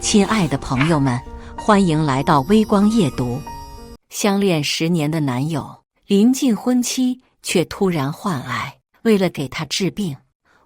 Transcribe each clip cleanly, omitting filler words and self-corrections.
亲爱的朋友们，欢迎来到微光夜读。相恋10年的男友，临近婚期却突然患癌。为了给他治病，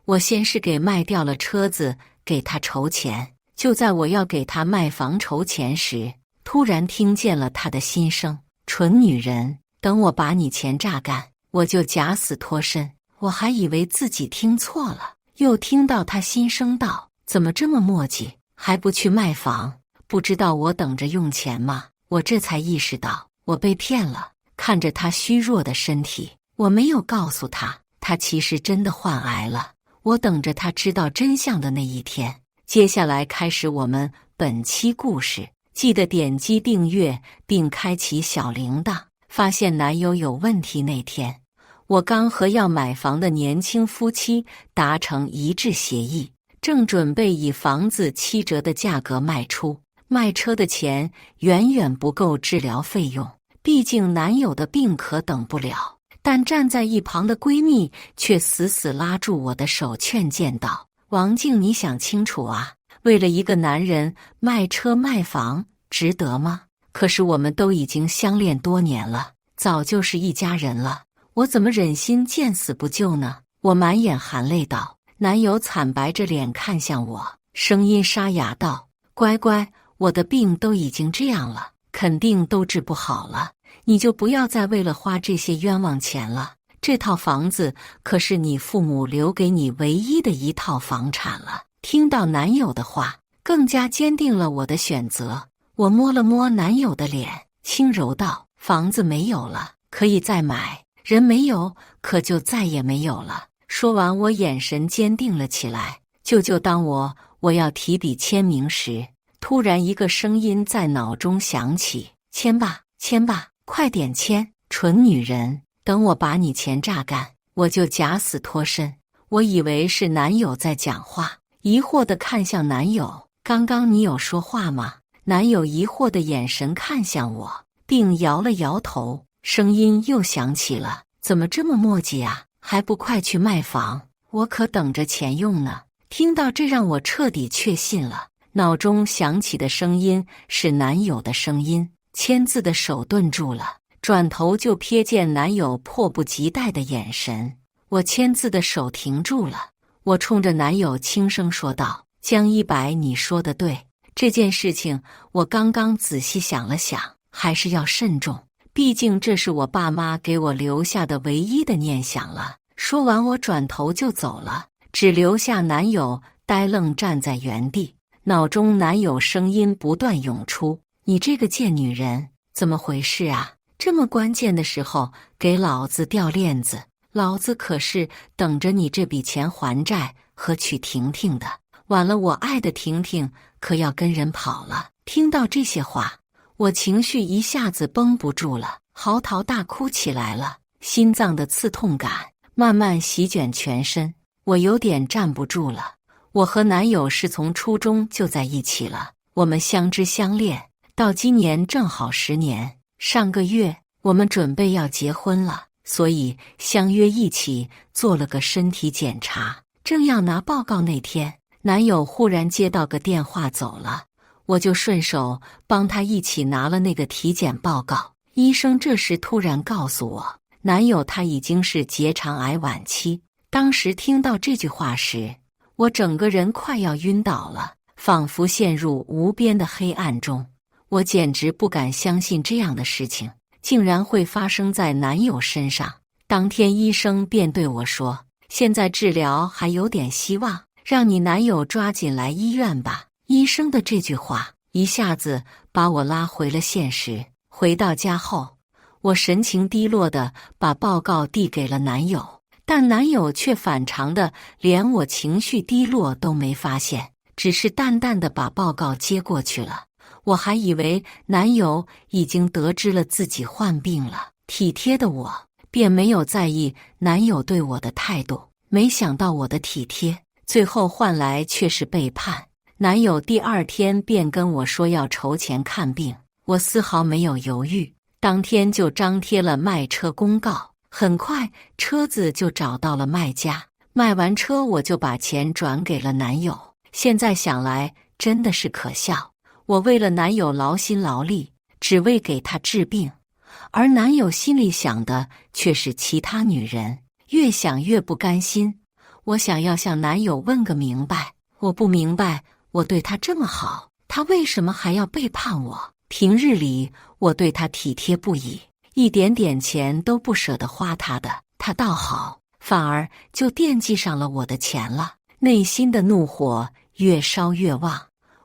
我先是给卖掉了车子，给他筹钱。就在我要给他卖房筹钱时，突然听见了他的心声：蠢女人，等我把你钱榨干，我就假死脱身。我还以为自己听错了，又听到他心声道：怎么这么磨叽，还不去卖房？不知道我等着用钱吗？我这才意识到我被骗了。看着他虚弱的身体，我没有告诉他，他其实真的患癌了。我等着他知道真相的那一天。接下来开始我们本期故事，记得点击订阅并开启小铃铛。发现男友有问题那天，我刚和要买房的年轻夫妻达成一致协议，正准备以房子7折的价格卖出。卖车的钱远远不够治疗费用，毕竟男友的病可等不了。但站在一旁的闺蜜却死死拉住我的手，劝谏道：王静，你想清楚啊，为了一个男人卖车卖房值得吗？可是我们都已经相恋多年了，早就是一家人了，我怎么忍心见死不救呢？我满眼含泪道。男友惨白着脸看向我，声音沙哑道：乖乖，我的病都已经这样了，肯定都治不好了，你就不要再为了花这些冤枉钱了。这套房子可是你父母留给你唯一的一套房产了。听到男友的话，更加坚定了我的选择。我摸了摸男友的脸，轻柔道：房子没有了，可以再买；人没有，可就再也没有了。说完，我眼神坚定了起来。当我要提笔签名时，突然一个声音在脑中响起：签吧，签吧，快点签！蠢女人，等我把你钱榨干，我就假死脱身。我以为是男友在讲话，疑惑地看向男友：刚刚你有说话吗？男友疑惑的眼神看向我，并摇了摇头，声音又响起了：怎么这么磨叽啊？还不快去卖房，我可等着钱用呢。听到这让我彻底确信了，脑中响起的声音是男友的声音。签字的手顿住了，转头就瞥见男友迫不及待的眼神。我签字的手停住了，我冲着男友轻声说道：江一白，你说的对，这件事情我刚刚仔细想了想，还是要慎重，毕竟这是我爸妈给我留下的唯一的念想了。说完，我转头就走了，只留下男友呆愣站在原地。脑中男友声音不断涌出：你这个贱女人，怎么回事啊？这么关键的时候给老子掉链子，老子可是等着你这笔钱还债和娶婷婷的。晚了，我爱的婷婷可要跟人跑了。听到这些话，我情绪一下子绷不住了，嚎啕大哭起来了。心脏的刺痛感慢慢席卷全身，我有点站不住了。我和男友是从初中就在一起了，我们相知相恋，到今年正好10年。上个月我们准备要结婚了，所以相约一起做了个身体检查。正要拿报告那天，男友忽然接到个电话走了，我就顺手帮他一起拿了那个体检报告。医生这时突然告诉我，男友他已经是结肠癌晚期。当时听到这句话时，我整个人快要晕倒了，仿佛陷入无边的黑暗中。我简直不敢相信这样的事情竟然会发生在男友身上。当天医生便对我说，现在治疗还有点希望，让你男友抓紧来医院吧。医生的这句话一下子把我拉回了现实。回到家后，我神情低落地把报告递给了男友，但男友却反常的连我情绪低落都没发现，只是淡淡的把报告接过去了。我还以为男友已经得知了自己患病了，体贴的我便没有在意男友对我的态度。没想到我的体贴最后换来却是背叛。男友第2天便跟我说要筹钱看病，我丝毫没有犹豫，当天就张贴了卖车公告。很快车子就找到了卖家，卖完车我就把钱转给了男友。现在想来，真的是可笑。我为了男友劳心劳力，只为给他治病，而男友心里想的却是其他女人，越想越不甘心。我想要向男友问个明白，我不明白，我对他这么好，他为什么还要背叛我？平日里我对他体贴不已，一点点钱都不舍得花他的，他倒好，反而就惦记上了我的钱了。内心的怒火越烧越旺，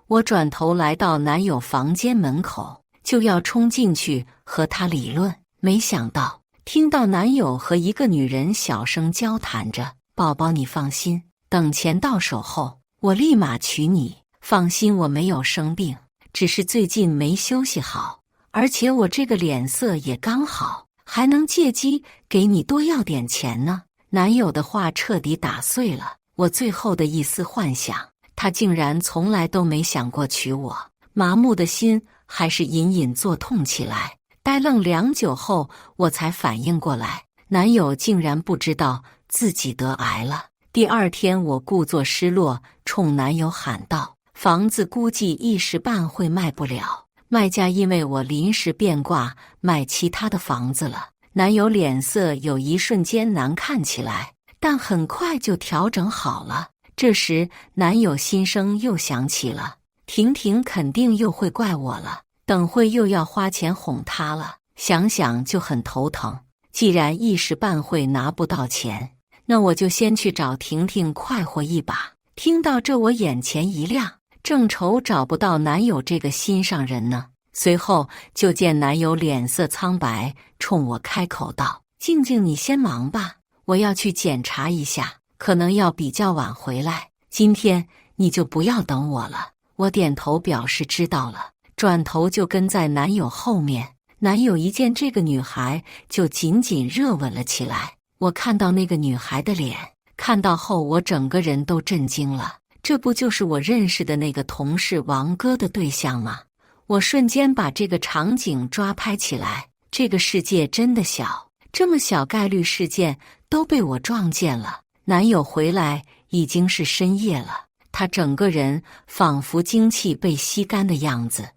我转头来到男友房间门口，就要冲进去和他理论，没想到听到男友和一个女人小声交谈着：“宝宝，你放心，等钱到手后，我立马娶你。放心，我没有生病，只是最近没休息好，而且我这个脸色也刚好，还能借机给你多要点钱呢。”男友的话彻底打碎了我最后的一丝幻想，他竟然从来都没想过娶我，麻木的心还是隐隐作痛起来。呆愣良久后，我才反应过来，男友竟然不知道自己得癌了。第二天，我故作失落，冲男友喊道：“房子估计一时半会卖不了，卖家因为我临时变卦卖其他的房子了。”男友脸色有一瞬间难看起来，但很快就调整好了。这时，男友心声又响起了：“婷婷肯定又会怪我了，等会又要花钱哄她了，想想就很头疼。既然一时半会拿不到钱，那我就先去找婷婷快活一把。”听到这，我眼前一亮，正愁找不到男友这个心上人呢。随后就见男友脸色苍白，冲我开口道：“静静，你先忙吧，我要去检查一下，可能要比较晚回来。今天你就不要等我了。”我点头表示知道了，转头就跟在男友后面。男友一见这个女孩，就紧紧热吻了起来。我看到那个女孩的脸，看到后我整个人都震惊了，这不就是我认识的那个同事王哥的对象吗？我瞬间把这个场景抓拍起来，这个世界真的小，这么小概率事件都被我撞见了。男友回来已经是深夜了，他整个人仿佛精气被吸干的样子。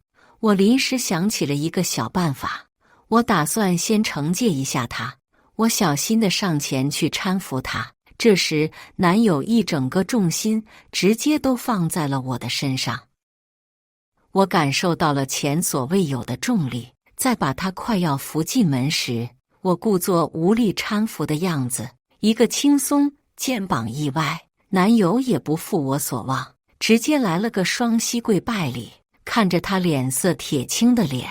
我临时想起了一个小办法，我打算先惩戒一下他。我小心地上前去搀扶他，这时男友一整个重心直接都放在了我的身上。我感受到了前所未有的重力，在把他快要扶进门时，我故作无力搀扶的样子，一个轻松，肩膀一歪，男友也不负我所望，直接来了个双膝跪拜礼。看着他脸色铁青的脸，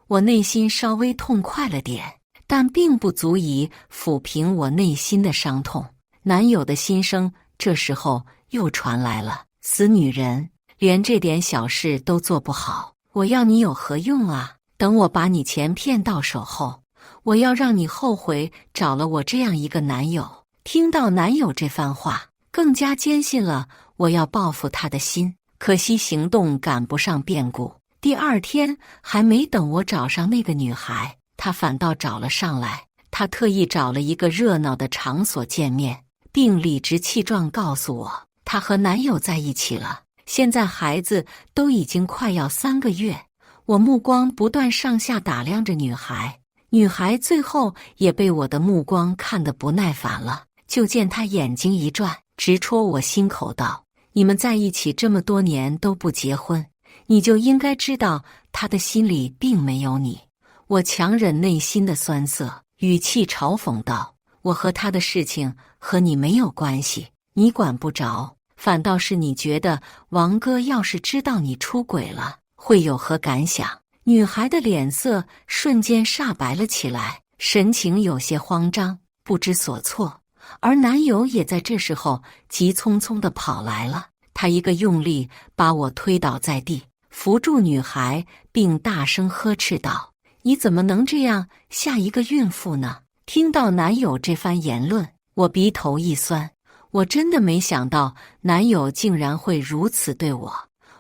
我内心稍微痛快了点，但并不足以抚平我内心的伤痛。男友的心声这时候又传来了：“死女人，连这点小事都做不好，我要你有何用啊？等我把你钱骗到手后，我要让你后悔找了我这样一个男友。”听到男友这番话，更加坚信了我要报复他的心。可惜行动赶不上变故，第二天还没等我找上那个女孩，她反倒找了上来。她特意找了一个热闹的场所见面，并理直气壮告诉我，她和男友在一起了，现在孩子都已经快要3个月。我目光不断上下打量着女孩，女孩最后也被我的目光看得不耐烦了，就见她眼睛一转，直戳我心口道：“你们在一起这么多年都不结婚，你就应该知道他的心里并没有你。”我强忍内心的酸涩，语气嘲讽道：“我和他的事情和你没有关系，你管不着。反倒是你觉得王哥要是知道你出轨了，会有何感想？”女孩的脸色瞬间煞白了起来，神情有些慌张，不知所措。而男友也在这时候急匆匆地跑来了，他一个用力把我推倒在地，扶住女孩，并大声呵斥道：“你怎么能这样吓一个孕妇呢？”听到男友这番言论，我鼻头一酸，我真的没想到男友竟然会如此对我。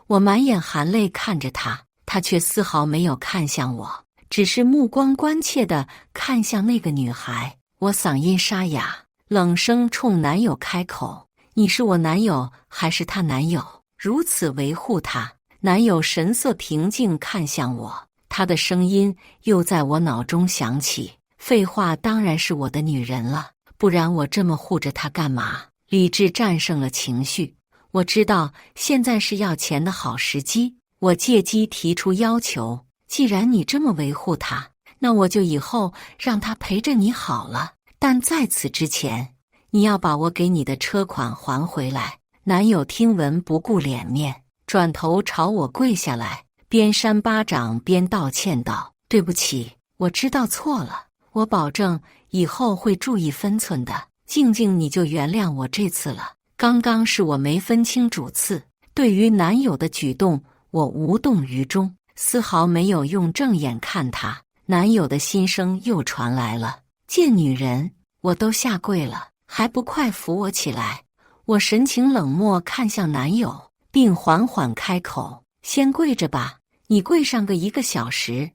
我满眼含泪看着他，他却丝毫没有看向我，只是目光关切地看向那个女孩。我嗓音沙哑，冷声冲男友开口：“你是我男友还是她男友？如此维护她，男友神色平静看向我，他的声音又在我脑中响起：废话，当然是我的女人了，不然我这么护着她干嘛？理智战胜了情绪，我知道现在是要钱的好时机，我借机提出要求：既然你这么维护她，那我就以后让她陪着你好了。但在此之前，你要把我给你的车款还回来。男友听闻不顾脸面，转头朝我跪下来，边扇巴掌边道歉道：对不起，我知道错了，我保证以后会注意分寸的。静静，你就原谅我这次了。刚刚是我没分清主次，对于男友的举动，我无动于衷，丝毫没有用正眼看他。男友的心声又传来了：贱女人，我都下跪了，还不快扶我起来？我神情冷漠看向男友，并缓缓开口：先跪着吧，你跪上个1个小时，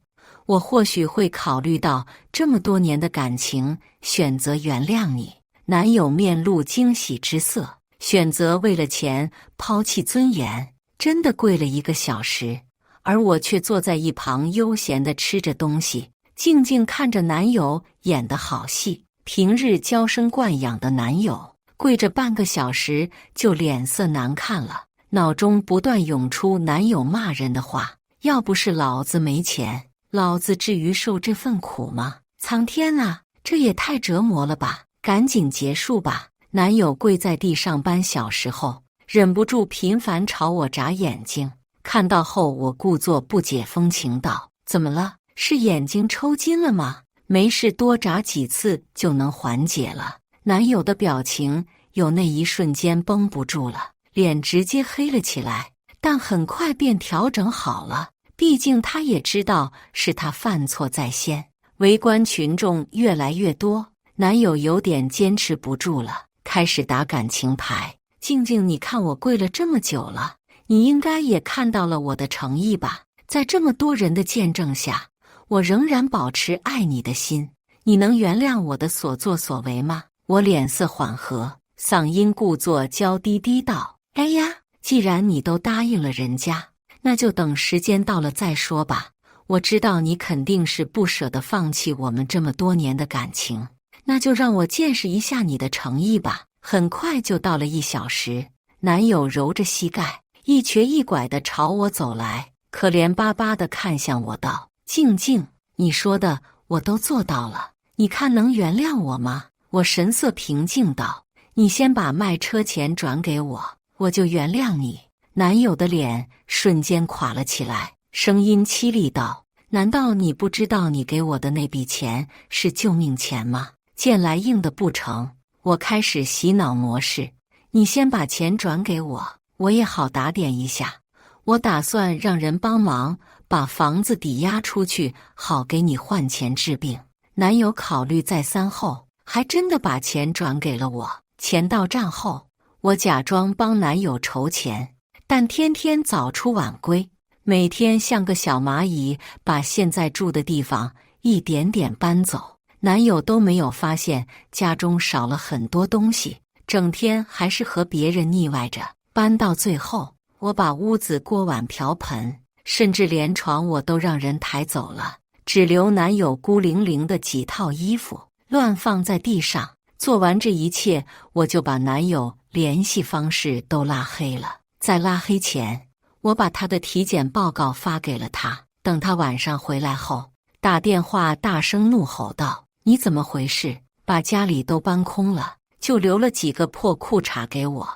我或许会考虑到这么多年的感情，选择原谅你。男友面露惊喜之色，选择为了钱抛弃尊严，真的跪了1个小时，而我却坐在一旁悠闲地吃着东西，静静看着男友演的好戏。平日娇生惯养的男友，跪着半个小时就脸色难看了，脑中不断涌出男友骂人的话：要不是老子没钱，老子至于受这份苦吗？苍天啊，这也太折磨了吧，赶紧结束吧。男友跪在地上半小时后，忍不住频繁朝我眨眼睛，看到后我故作不解风情道：怎么了？是眼睛抽筋了吗？没事，多眨几次就能缓解了。男友的表情有那一瞬间绷不住了，脸直接黑了起来，但很快便调整好了，毕竟他也知道是他犯错在先。围观群众越来越多，男友有点坚持不住了，开始打感情牌：静静，你看我跪了这么久了，你应该也看到了我的诚意吧？在这么多人的见证下，我仍然保持爱你的心，你能原谅我的所作所为吗？我脸色缓和，嗓音故作娇滴滴道：哎呀，既然你都答应了人家，那就等时间到了再说吧。我知道你肯定是不舍得放弃我们这么多年的感情，那就让我见识一下你的诚意吧。很快就到了1小时，男友揉着膝盖，一瘸一拐地朝我走来，可怜巴巴地看向我道：静静，你说的我都做到了，你看能原谅我吗？我神色平静道：你先把卖车钱转给我，我就原谅你。男友的脸瞬间垮了起来，声音凄厉道：难道你不知道你给我的那笔钱是救命钱吗？见来硬的不成？我开始洗脑模式，你先把钱转给我，我也好打点一下。我打算让人帮忙把房子抵押出去，好给你换钱治病。男友考虑再三后，还真的把钱转给了我。钱到账后，我假装帮男友筹钱，但天天早出晚归，每天像个小蚂蚁，把现在住的地方一点点搬走。男友都没有发现家中少了很多东西，整天还是和别人腻歪着。搬到最后，我把屋子锅碗瓢盆，甚至连床我都让人抬走了，只留男友孤零零的几套衣服乱放在地上。做完这一切，我就把男友联系方式都拉黑了。在拉黑前，我把他的体检报告发给了他。等他晚上回来后，打电话大声怒吼道：你怎么回事？把家里都搬空了，就留了几个破裤衩给我。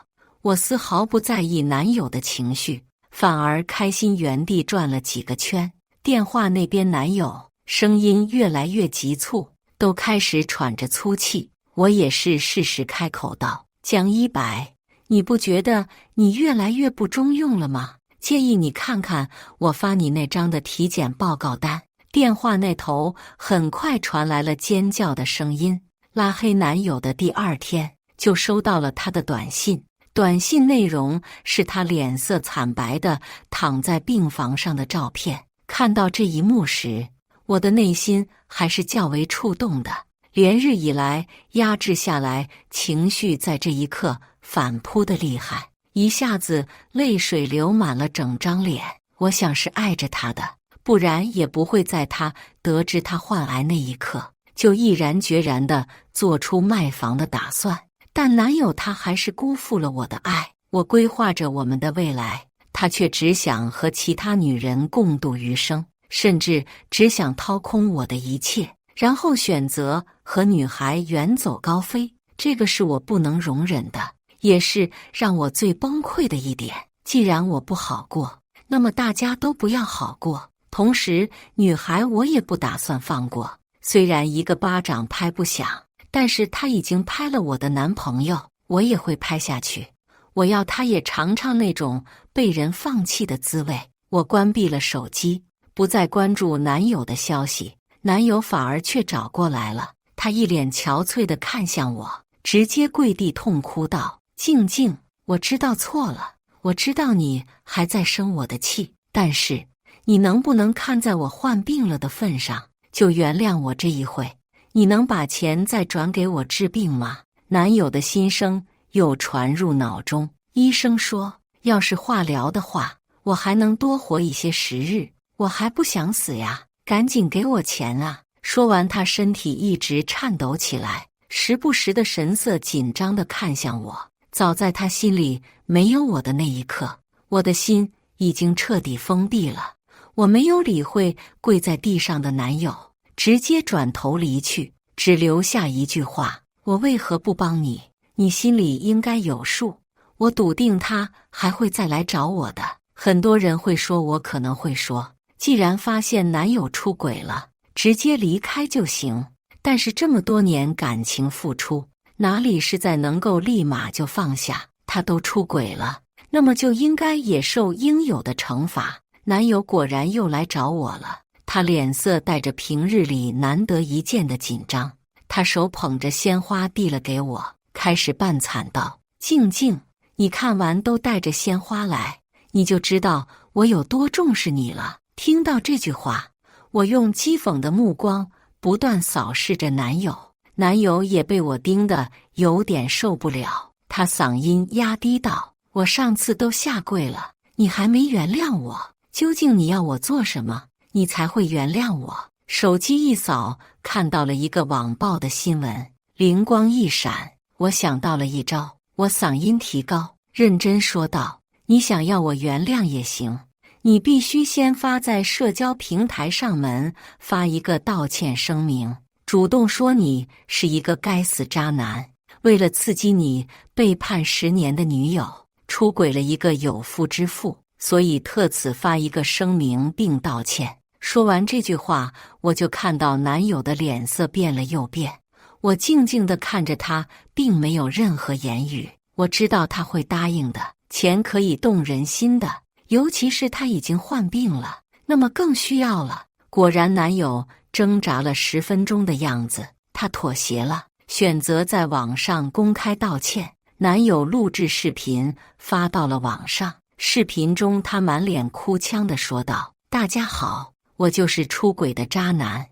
我丝毫不在意男友的情绪，反而开心原地转了几个圈。电话那边男友声音越来越急促，都开始喘着粗气。我也是适时开口道：江一白，你不觉得你越来越不中用了吗？建议你看看我发你那张的体检报告单。电话那头很快传来了尖叫的声音。拉黑男友的第2天，就收到了他的短信。短信内容是他脸色惨白的躺在病房上的照片。看到这一幕时，我的内心还是较为触动的。连日以来压制下来情绪，在这一刻反扑的厉害，一下子泪水流满了整张脸。我想是爱着他的，不然也不会在他得知他患癌那一刻，就毅然决然地做出卖房的打算。但男友他还是辜负了我的爱，我规划着我们的未来，他却只想和其他女人共度余生，甚至只想掏空我的一切，然后选择和女孩远走高飞。这个是我不能容忍的，也是让我最崩溃的一点。既然我不好过，那么大家都不要好过。同时，女孩我也不打算放过。虽然一个巴掌拍不响，但是他已经拍了我的男朋友，我也会拍下去。我要他也尝尝那种被人放弃的滋味。我关闭了手机，不再关注男友的消息，男友反而却找过来了。他一脸憔悴地看向我，直接跪地痛哭道：静静，我知道错了，我知道你还在生我的气，但是你能不能看在我患病了的份上，就原谅我这一回？你能把钱再转给我治病吗？男友的心声又传入脑中，医生说，要是化疗的话，我还能多活一些时日，我还不想死呀，赶紧给我钱啊！说完，他身体一直颤抖起来，时不时的神色紧张地看向我。早在他心里没有我的那一刻，我的心已经彻底封闭了。我没有理会跪在地上的男友，直接转头离去，只留下一句话：我为何不帮你？你心里应该有数。我笃定他还会再来找我的。很多人会说，我可能会说，既然发现男友出轨了，直接离开就行。但是这么多年感情付出，哪里是在能够立马就放下？他都出轨了，那么就应该也受应有的惩罚。男友果然又来找我了，他脸色带着平日里难得一见的紧张，他手捧着鲜花递了给我，开始扮惨道：静静，你看完都带着鲜花来，你就知道我有多重视你了。听到这句话，我用讥讽的目光不断扫视着男友，男友也被我盯得有点受不了，他嗓音压低道：我上次都下跪了，你还没原谅我，究竟你要我做什么，你才会原谅我？手机一扫，看到了一个网暴的新闻，灵光一闪，我想到了一招，我嗓音提高，认真说道：你想要我原谅也行，你必须先发在社交平台上发一个道歉声明，主动说你是一个该死渣男，为了刺激你背叛10年的女友，出轨了一个有妇之夫，所以特此发一个声明并道歉。说完这句话，我就看到男友的脸色变了又变。我静静地看着他，并没有任何言语。我知道他会答应的，钱可以动人心的，尤其是他已经患病了，那么更需要了。果然，男友挣扎了10分钟的样子，他妥协了，选择在网上公开道歉。男友录制视频发到了网上，视频中他满脸哭腔地说道：大家好，我就是出轨的渣男，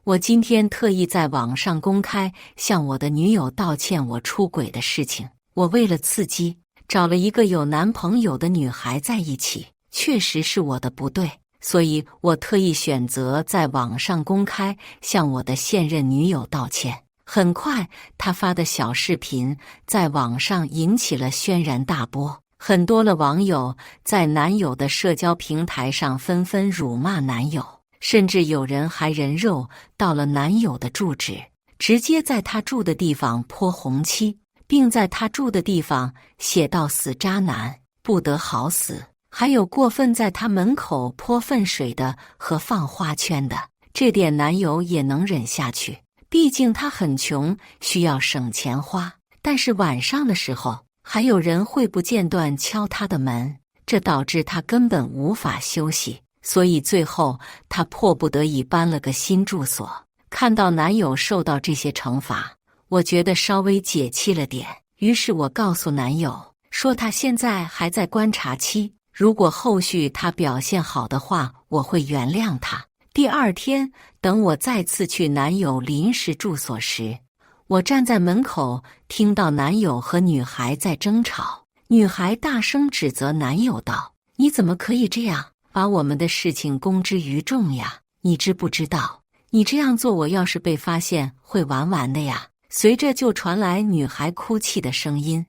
我今天特意在网上公开向我的女友道歉我出轨的事情。我为了刺激，找了一个有男朋友的女孩在一起，确实是我的不对，所以我特意选择在网上公开向我的现任女友道歉。很快，他发的小视频在网上引起了轩然大波，很多的网友在男友的社交平台上纷纷辱骂男友，甚至有人还人肉到了男友的住址，直接在他住的地方泼红漆，并在他住的地方写道：死渣男，不得好死。还有过分在他门口泼粪水的和放花圈的，这点男友也能忍下去，毕竟他很穷，需要省钱花。但是晚上的时候，还有人会不间断敲他的门，这导致他根本无法休息，所以最后他迫不得已搬了个新住所。看到男友受到这些惩罚，我觉得稍微解气了点，于是我告诉男友说他现在还在观察期，如果后续他表现好的话，我会原谅他。第二天，等我再次去男友临时住所时，我站在门口，听到男友和女孩在争吵，女孩大声指责男友道：你怎么可以这样？把我们的事情公之于众呀。你知不知道，你这样做，我要是被发现会完完的呀。随着就传来女孩哭泣的声音，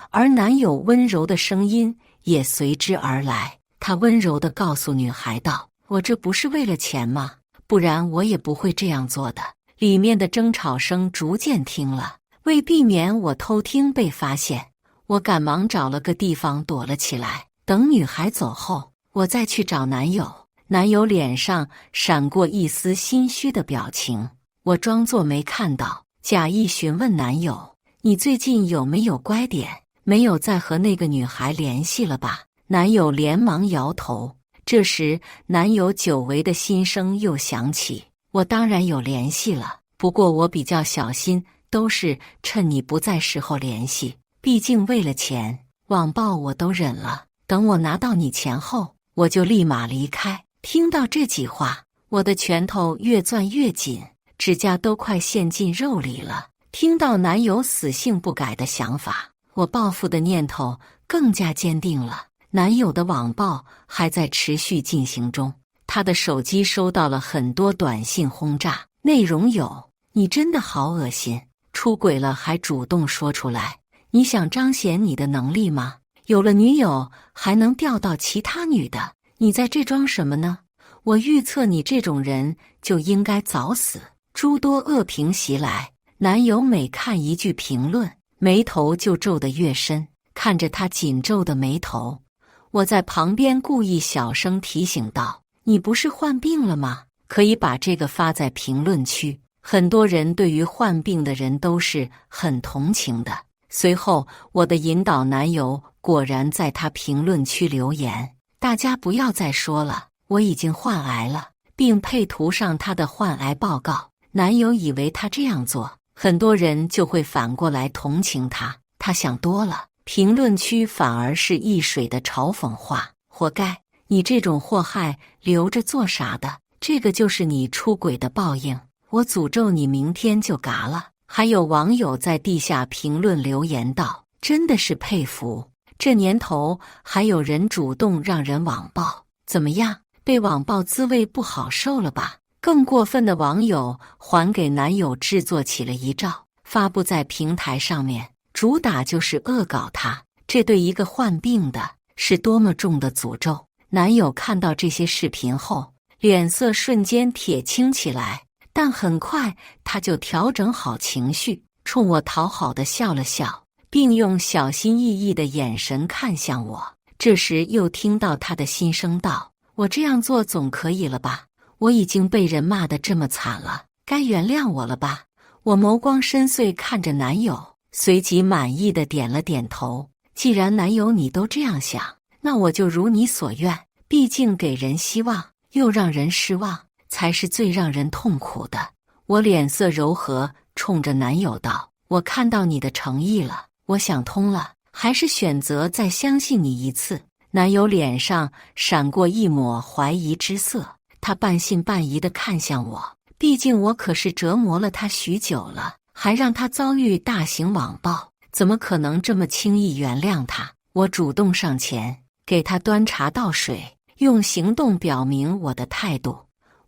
而男友温柔的声音也随之而来。他温柔地告诉女孩道：我这不是为了钱吗？不然我也不会这样做的。里面的争吵声逐渐听了，为避免我偷听被发现，我赶忙找了个地方躲了起来。等女孩走后，我再去找男友。男友脸上闪过一丝心虚的表情，我装作没看到，假意询问男友：你最近有没有乖点？没有再和那个女孩联系了吧？男友连忙摇头。这时，男友久违的心声又响起：我当然有联系了，不过我比较小心，都是趁你不在时候联系。毕竟为了钱，网暴我都忍了，等我拿到你钱后，我就立马离开。听到这几话，我的拳头越攥越紧，指甲都快陷进肉里了。听到男友死性不改的想法，我报复的念头更加坚定了。男友的网暴还在持续进行中，他的手机收到了很多短信轰炸，内容有：你真的好恶心，出轨了还主动说出来，你想彰显你的能力吗？有了女友还能钓到其他女的，你在这装什么呢？我预测你这种人就应该早死。诸多恶评袭来，男友每看一句评论，眉头就皱得越深。看着他紧皱的眉头，我在旁边故意小声提醒道：你不是患病了吗？可以把这个发在评论区。很多人对于患病的人都是很同情的。随后，我的引导男友果然在他评论区留言：大家不要再说了，我已经患癌了，并配图上他的患癌报告。男友以为他这样做，很多人就会反过来同情他，他想多了。评论区反而是一水的嘲讽话：活该，你这种祸害留着做啥的？这个就是你出轨的报应，我诅咒你明天就嘎了。还有网友在地下评论留言道：真的是佩服，这年头还有人主动让人网暴，怎么样？被网暴滋味不好受了吧？更过分的网友还给男友制作起了遗照，发布在平台上面，主打就是恶搞他。这对一个患病的是多么重的诅咒！男友看到这些视频后，脸色瞬间铁青起来，但很快他就调整好情绪，冲我讨好的笑了笑，并用小心翼翼的眼神看向我。这时又听到他的心声道：我这样做总可以了吧？我已经被人骂得这么惨了，该原谅我了吧？我眸光深邃看着男友，随即满意的点了点头。既然男友你都这样想，那我就如你所愿。毕竟给人希望又让人失望，才是最让人痛苦的。我脸色柔和，冲着男友道：我看到你的诚意了，我想通了，还是选择再相信你一次。男友脸上闪过一抹怀疑之色，他半信半疑地看向我，毕竟我可是折磨了他许久了，还让他遭遇大型网暴，怎么可能这么轻易原谅他？我主动上前，给他端茶倒水，用行动表明我的态度。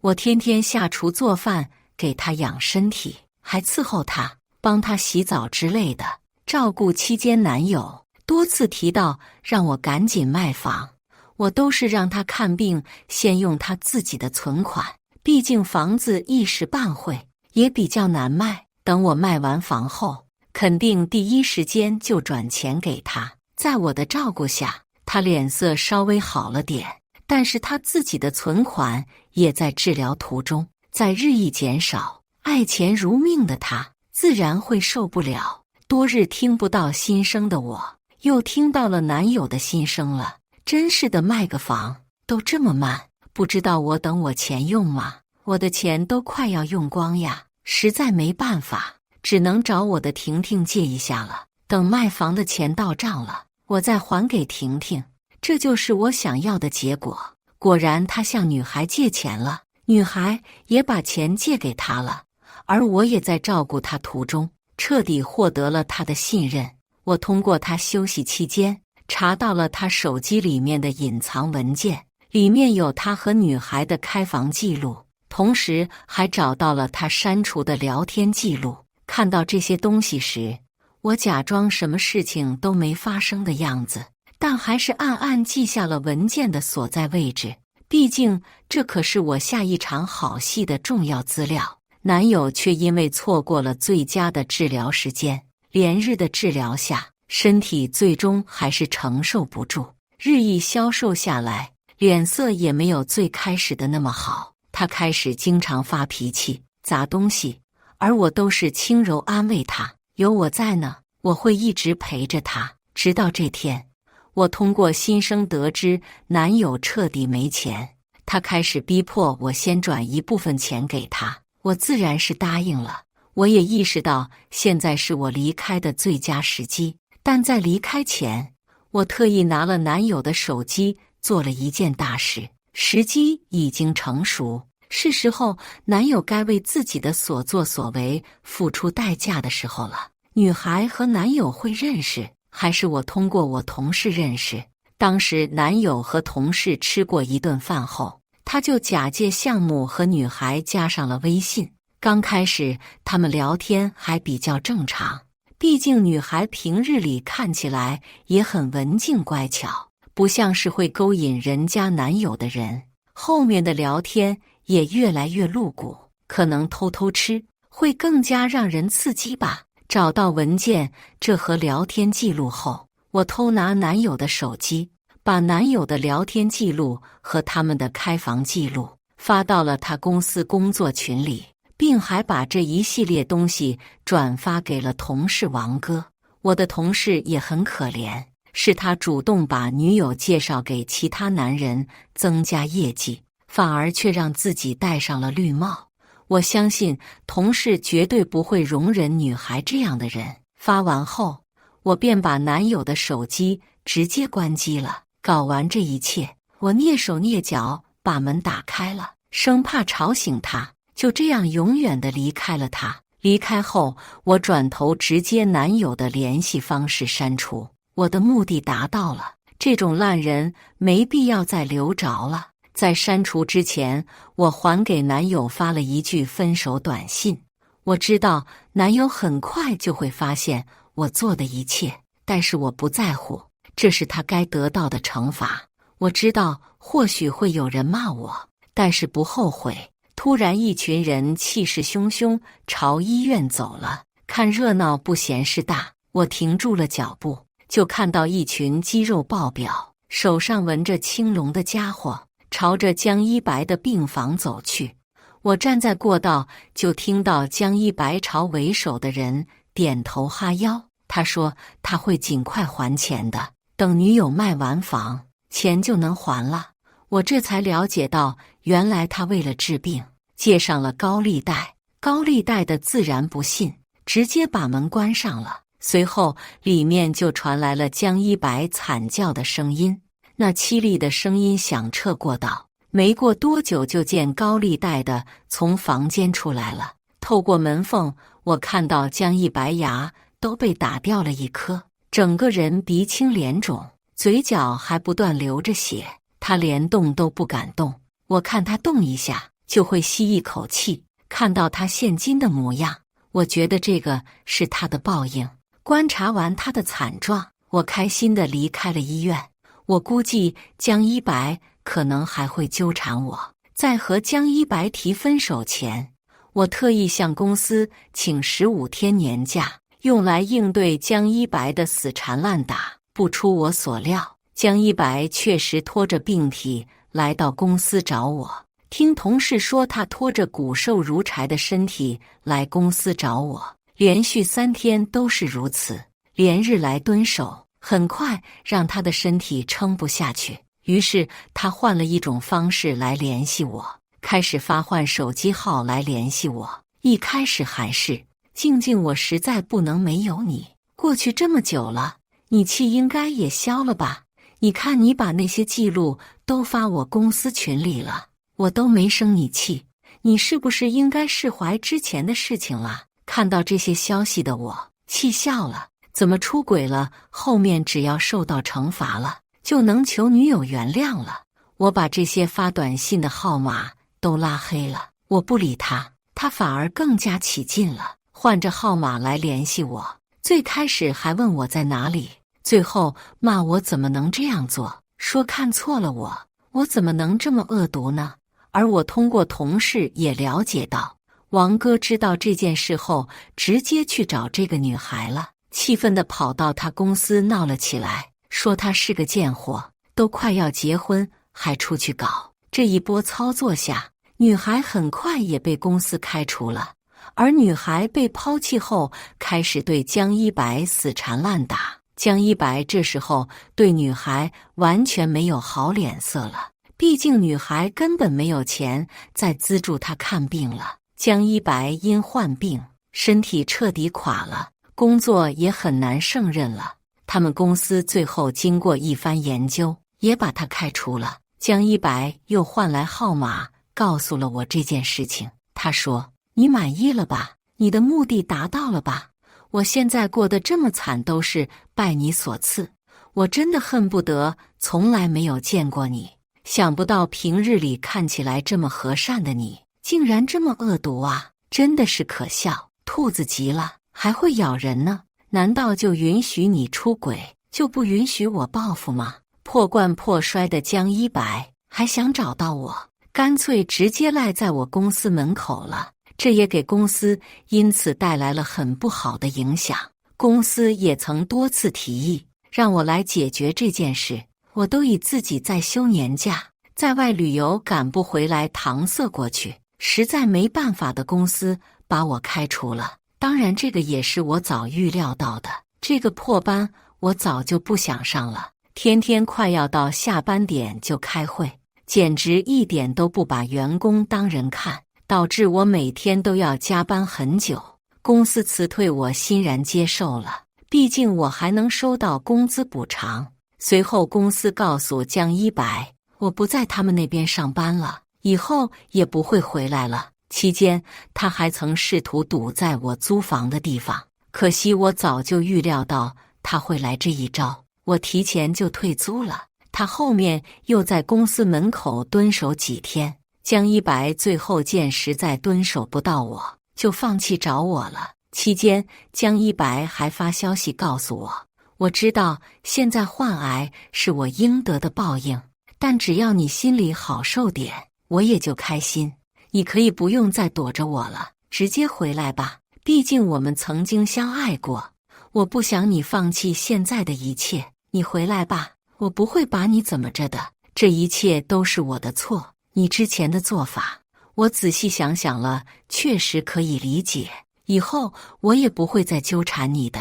我天天下厨做饭，给他养身体，还伺候他，帮他洗澡之类的。照顾期间，男友多次提到让我赶紧卖房，我都是让他看病先用他自己的存款，毕竟房子一时半会也比较难卖。等我卖完房后，肯定第一时间就转钱给他。在我的照顾下，他脸色稍微好了点，但是他自己的存款也在治疗途中，在日益减少。爱钱如命的他自然会受不了。多日听不到心声的我，又听到了男友的心声了。真是的，卖个房都这么慢，不知道我等我钱用吗？我的钱都快要用光呀，实在没办法，只能找我的婷婷借一下了。等卖房的钱到账了，我再还给婷婷。这就是我想要的结果。果然，他向女孩借钱了，女孩也把钱借给他了，而我也在照顾他途中，彻底获得了他的信任。我通过他休息期间查到了他手机里面的隐藏文件，里面有他和女孩的开房记录，同时还找到了他删除的聊天记录。看到这些东西时，我假装什么事情都没发生的样子，但还是暗暗记下了文件的所在位置。毕竟这可是我下一场好戏的重要资料。男友却因为错过了最佳的治疗时间，连日的治疗下，身体最终还是承受不住，日益消瘦下来，脸色也没有最开始的那么好。他开始经常发脾气，砸东西，而我都是轻柔安慰他，有我在呢，我会一直陪着他。直到这天，我通过新生得知男友彻底没钱，他开始逼迫我先转一部分钱给他，我自然是答应了。我也意识到现在是我离开的最佳时机，但在离开前，我特意拿了男友的手机做了一件大事，时机已经成熟，是时候男友该为自己的所作所为付出代价的时候了。女孩和男友会认识，还是我通过我同事认识？当时男友和同事吃过一顿饭后，他就假借项目和女孩加上了微信。刚开始他们聊天还比较正常，毕竟女孩平日里看起来也很文静乖巧，不像是会勾引人家男友的人。后面的聊天也越来越露骨，可能偷偷吃会更加让人刺激吧。找到文件这和聊天记录后，我偷拿男友的手机，把男友的聊天记录和他们的开房记录发到了他公司工作群里，并还把这一系列东西转发给了同事王哥。我的同事也很可怜，是他主动把女友介绍给其他男人增加业绩，反而却让自己戴上了绿帽。我相信同事绝对不会容忍女孩这样的人。发完后，我便把男友的手机直接关机了。搞完这一切，我蹑手蹑脚把门打开了，生怕吵醒他，就这样永远地离开了他。离开后，我转头直接男友的联系方式删除，我的目的达到了。这种烂人没必要再留着了。在删除之前，我还给男友发了一句分手短信。我知道男友很快就会发现我做的一切，但是我不在乎，这是他该得到的惩罚。我知道或许会有人骂我，但是不后悔。突然一群人气势汹汹朝医院走了，看热闹不嫌事大，我停住了脚步，就看到一群肌肉爆表、手上纹着青龙的家伙朝着江一白的病房走去。我站在过道，就听到江一白朝为首的人点头哈腰。他说他会尽快还钱的，等女友卖完房，钱就能还了。我这才了解到，原来他为了治病，借上了高利贷。高利贷的自然不信，直接把门关上了。随后里面就传来了江一白惨叫的声音，那凄厉的声音响彻过道。没过多久，就见高利贷的从房间出来了。透过门缝，我看到江一白牙都被打掉了一颗，整个人鼻青脸肿，嘴角还不断流着血。他连动都不敢动，我看他动一下就会吸一口气。看到他现今的模样，我觉得这个是他的报应。观察完他的惨状，我开心地离开了医院。我估计江一白可能还会纠缠我。在和江一白提分手前，我特意向公司请15天年假，用来应对江一白的死缠烂打。不出我所料，江一白确实拖着病体来到公司找我。听同事说，他拖着骨瘦如柴的身体来公司找我，连续3天都是如此，连日来蹲守，很快让他的身体撑不下去。于是他换了一种方式来联系我，开始发换手机号来联系我。一开始还是静静，我实在不能没有你。过去这么久了，你气应该也消了吧？你看你把那些记录都发我公司群里了，我都没生你气，你是不是应该释怀之前的事情了？看到这些消息的我气笑了，怎么出轨了，后面只要受到惩罚了，就能求女友原谅了？我把这些发短信的号码都拉黑了，我不理他，他反而更加起劲了，换着号码来联系我。最开始还问我在哪里，最后骂我怎么能这样做，说看错了我怎么能这么恶毒呢？而我通过同事也了解到，王哥知道这件事后，直接去找这个女孩了，气愤地跑到他公司闹了起来，说他是个贱货，都快要结婚还出去搞。这一波操作下，女孩很快也被公司开除了。而女孩被抛弃后，开始对江一白死缠烂打。江一白这时候对女孩完全没有好脸色了，毕竟女孩根本没有钱再资助他看病了。江一白因患病，身体彻底垮了，工作也很难胜任了。他们公司最后经过一番研究，也把他开除了。江一白又换来号码，告诉了我这件事情。他说：“你满意了吧？你的目的达到了吧？我现在过得这么惨，都是拜你所赐。我真的恨不得从来没有见过你。想不到平日里看起来这么和善的你，竟然这么恶毒啊！真的是可笑。兔子急了还会咬人呢，难道就允许你出轨，就不允许我报复吗？”破罐破摔的江一白还想找到我，干脆直接赖在我公司门口了。这也给公司因此带来了很不好的影响。公司也曾多次提议让我来解决这件事，我都以自己在休年假，在外旅游赶不回来搪塞过去，实在没办法的公司把我开除了。当然这个也是我早预料到的，这个破班我早就不想上了，天天快要到下班点就开会，简直一点都不把员工当人看，导致我每天都要加班很久。公司辞退我欣然接受了，毕竟我还能收到工资补偿。随后公司告诉江一白，我不在他们那边上班了，以后也不会回来了。期间他还曾试图堵在我租房的地方，可惜我早就预料到他会来这一招，我提前就退租了。他后面又在公司门口蹲守几天，江一白最后见实在蹲守不到我，就放弃找我了。期间江一白还发消息告诉我，我知道现在患癌是我应得的报应，但只要你心里好受点，我也就开心。你可以不用再躲着我了，直接回来吧，毕竟我们曾经相爱过，我不想你放弃现在的一切，你回来吧，我不会把你怎么着的，这一切都是我的错，你之前的做法，我仔细想想了，确实可以理解，以后我也不会再纠缠你的，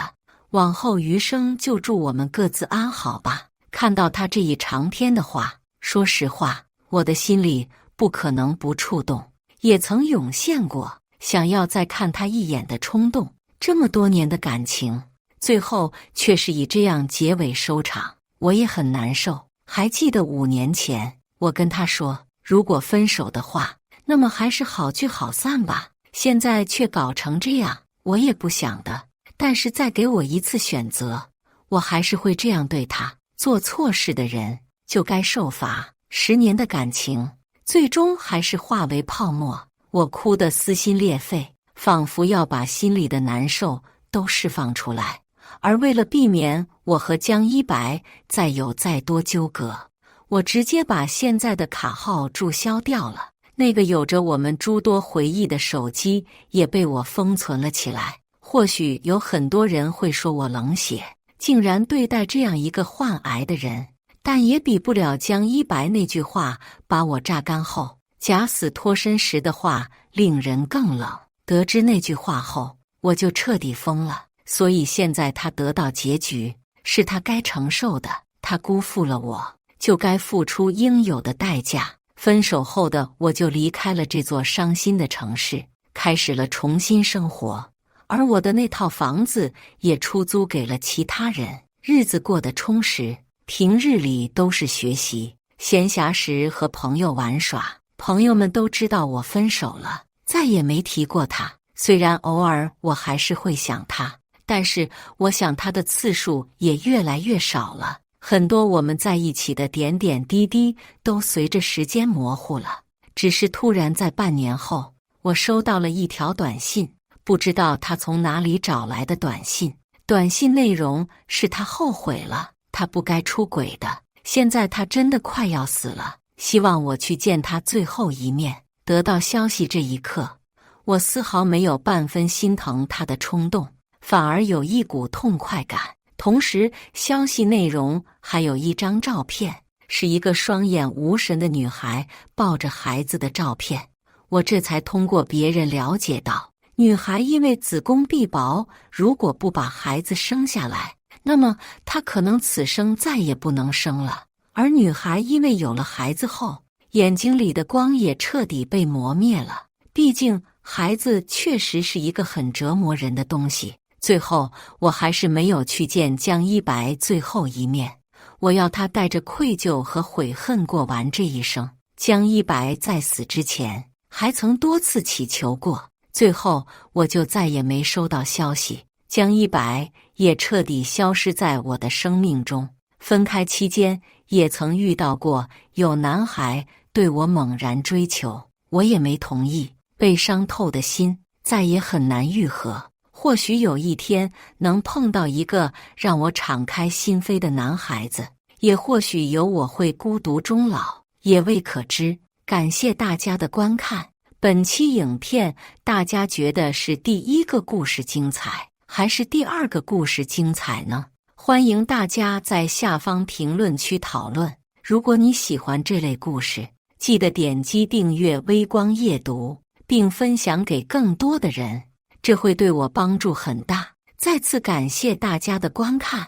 往后余生就祝我们各自安好吧。看到他这一长篇的话，说实话，我的心里不可能不触动，也曾涌现过想要再看他一眼的冲动。这么多年的感情，最后却是以这样结尾收场，我也很难受。还记得5年前，我跟他说，如果分手的话，那么还是好聚好散吧。现在却搞成这样，我也不想的。但是再给我一次选择，我还是会这样对他。做错事的人就该受罚。10年的感情，最终还是化为泡沫。我哭得撕心裂肺，仿佛要把心里的难受都释放出来。而为了避免我和江一白再多纠葛，我直接把现在的卡号注销掉了。那个有着我们诸多回忆的手机也被我封存了起来。或许有很多人会说我冷血，竟然对待这样一个患癌的人，但也比不了江一白那句话把我榨干后假死脱身时的话令人更冷。得知那句话后，我就彻底疯了。所以现在他得到结局，是他该承受的。他辜负了我，就该付出应有的代价。分手后的我就离开了这座伤心的城市，开始了重新生活。而我的那套房子也出租给了其他人，日子过得充实。平日里都是学习，闲暇时和朋友玩耍。朋友们都知道我分手了，再也没提过他。虽然偶尔我还是会想他，但是我想他的次数也越来越少了。很多我们在一起的点点滴滴都随着时间模糊了。只是突然在半年后，我收到了一条短信，不知道他从哪里找来的短信。短信内容是他后悔了，他不该出轨的。现在他真的快要死了，希望我去见他最后一面。得到消息这一刻，我丝毫没有半分心疼他的冲动，反而有一股痛快感。同时，消息内容还有一张照片，是一个双眼无神的女孩抱着孩子的照片。我这才通过别人了解到，女孩因为子宫壁薄，如果不把孩子生下来，那么她可能此生再也不能生了。而女孩因为有了孩子后，眼睛里的光也彻底被磨灭了。毕竟孩子确实是一个很折磨人的东西。最后，我还是没有去见江一白最后一面。我要他带着愧疚和悔恨过完这一生。江一白在死之前还曾多次祈求过，最后我就再也没收到消息。江一白也彻底消失在我的生命中。分开期间，也曾遇到过有男孩对我猛然追求，我也没同意。被伤透的心再也很难愈合。或许有一天能碰到一个让我敞开心扉的男孩子，也或许有我会孤独终老，也未可知。感谢大家的观看。本期影片大家觉得是第一个故事精彩，还是第二个故事精彩呢？欢迎大家在下方评论区讨论。如果你喜欢这类故事，记得点击订阅微光夜读，并分享给更多的人，这会对我帮助很大。再次感谢大家的观看。